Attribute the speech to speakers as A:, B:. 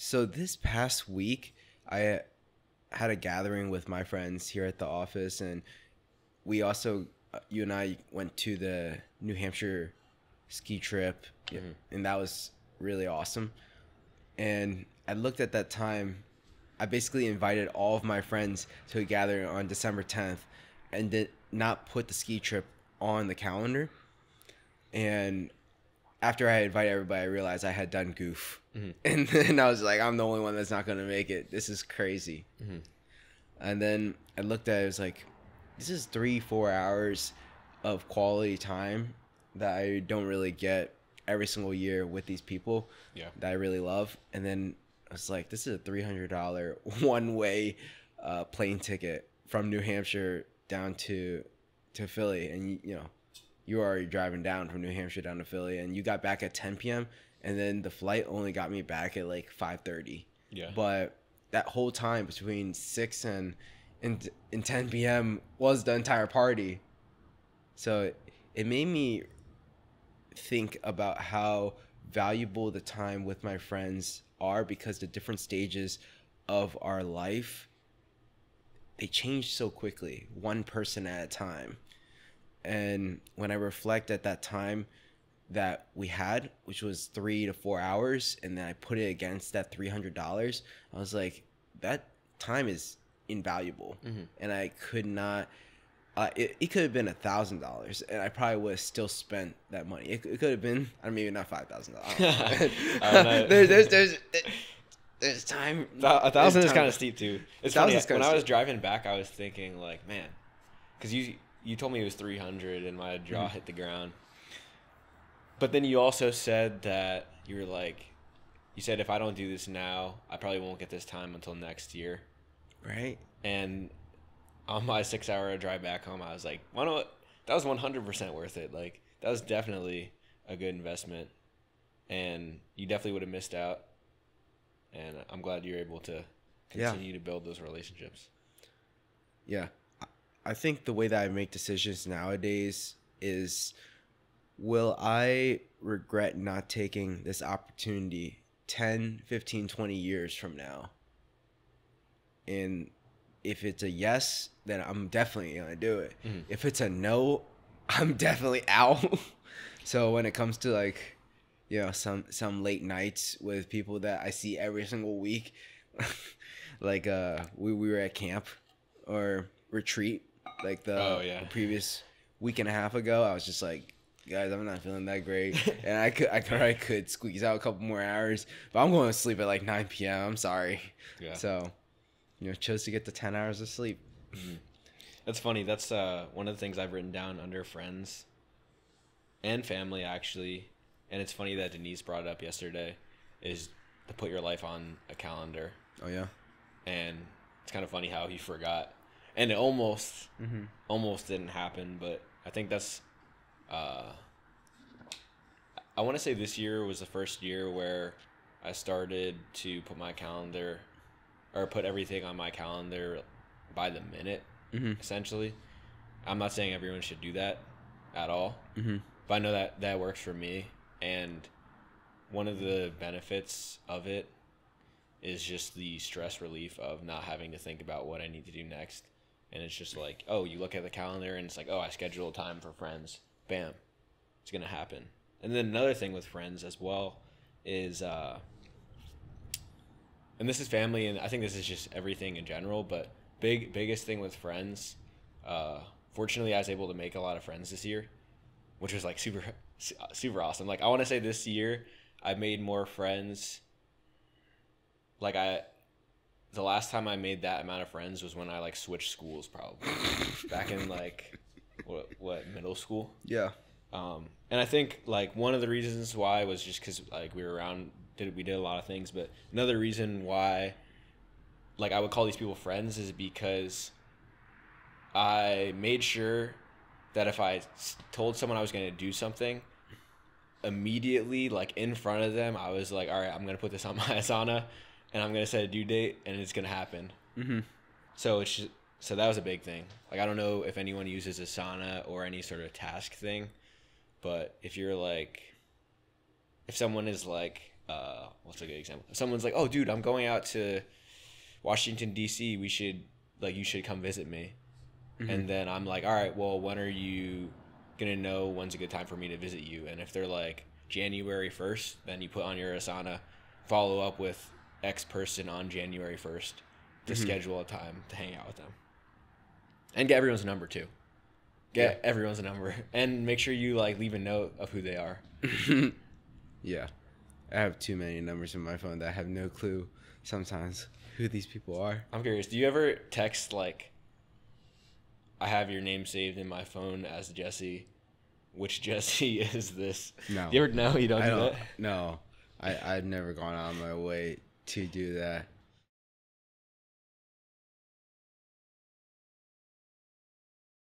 A: So this past week, I had a gathering with my friends here at the office, and we also, you and I went to the New Hampshire ski trip, and that was really awesome. And I looked at that time. I basically invited all of my friends to a gathering on December 10th, and did not put the ski trip on the calendar. And after I invited everybody, I realized I had done goof. And then I was like, I'm the only one that's not going to make it. This is crazy. And then I looked at it, it was like, this is 3-4 hours of quality time that I don't really get every single year with these people that I really love. And then I was like, this is a $300 one-way plane ticket from New Hampshire down to Philly. And, you were already driving down from New Hampshire down to Philly, and you got back at 10 p.m. And then the flight only got me back at like 5:30.
B: Yeah.
A: But that whole time between 6 and 10 p.m. was the entire party. So it made me think about how valuable the time with my friends are, because the different stages of our life, they change so quickly, one person at a time. And when I reflect at that time that we had, which was 3 to 4 hours, and then I put it against that $300, I was like, that time is invaluable. And I could not, it could have been $1,000, and I probably would have still spent that money. It could have been, I mean, maybe not $5,000. There's time.
B: 1,000 is kind of steep too. It's funny, when I was
A: steep.
B: driving back, I was thinking like, man, because you told me it was 300 and my jaw hit the ground. But then you also said that you were like, you said if I don't do this now, I probably won't get this time until next year.
A: Right.
B: And on my 6-hour drive back home, I was like, why not? That was 100% worth it. Like, that was definitely a good investment, and you definitely would have missed out. And I'm glad you're able to continue to build those relationships.
A: Yeah. I think the way that I make decisions nowadays is, will I regret not taking this opportunity 10, 15, 20 years from now? And if it's a yes, then I'm definitely going to do it. If it's a no, I'm definitely out. So when it comes to like, some late nights with people that I see every single week, like we were at camp or retreat, like the previous week and a half ago, I was just like, guys, I'm not feeling that great, and I could squeeze out a couple more hours, but I'm going to sleep at like 9 p.m. I'm sorry. Yeah. So, chose to get the 10 hours of sleep.
B: That's funny. That's one of the things I've written down under friends and family, actually. And it's funny that Denise brought it up yesterday, is to put your life on a calendar.
A: Oh, yeah.
B: And it's kind of funny how he forgot. And it almost didn't happen, but I think that's... I want to say this year was the first year where I started to put my calendar, or put everything on my calendar by the minute, essentially. I'm not saying everyone should do that at all, but I know that works for me. And one of the benefits of it is just the stress relief of not having to think about what I need to do next. And it's just like, oh, you look at the calendar and it's like, oh, I scheduled time for friends. Bam. It's going to happen. And then another thing with friends as well is, and this is family, and I think this is just everything in general, but biggest thing with friends, fortunately I was able to make a lot of friends this year, which was like super awesome. Like, I want to say this year I made more friends. Like, the last time I made that amount of friends was when I like switched schools, probably back in like what middle school.
A: Yeah.
B: And I think like one of the reasons why was just because like we did a lot of things, but another reason why like I would call these people friends is because I made sure that if I told someone I was going to do something, immediately, like in front of them, I was like, all right, I'm going to put this on my Asana, and I'm going to set a due date, and it's going to happen. So so that was a big thing. Like, I don't know if anyone uses Asana or any sort of task thing, but if someone is like, what's a good example? Someone's like, oh, dude, I'm going out to Washington, D.C. You should come visit me. Mm-hmm. And then I'm like, all right, well, when are you going to know when's a good time for me to visit you? And if they're like January 1st, then you put on your Asana, follow up with X person on January 1st to schedule a time to hang out with them. And get everyone's number too. Get everyone's number. And make sure you like leave a note of who they are.
A: Yeah. I have too many numbers in my phone that I have no clue sometimes who these people are.
B: I'm curious. Do you ever text like, I have your name saved in my phone as Jesse. Which Jesse is this?
A: No.
B: You ever know? You don't do that?
A: No. I've never gone out of my way to do that.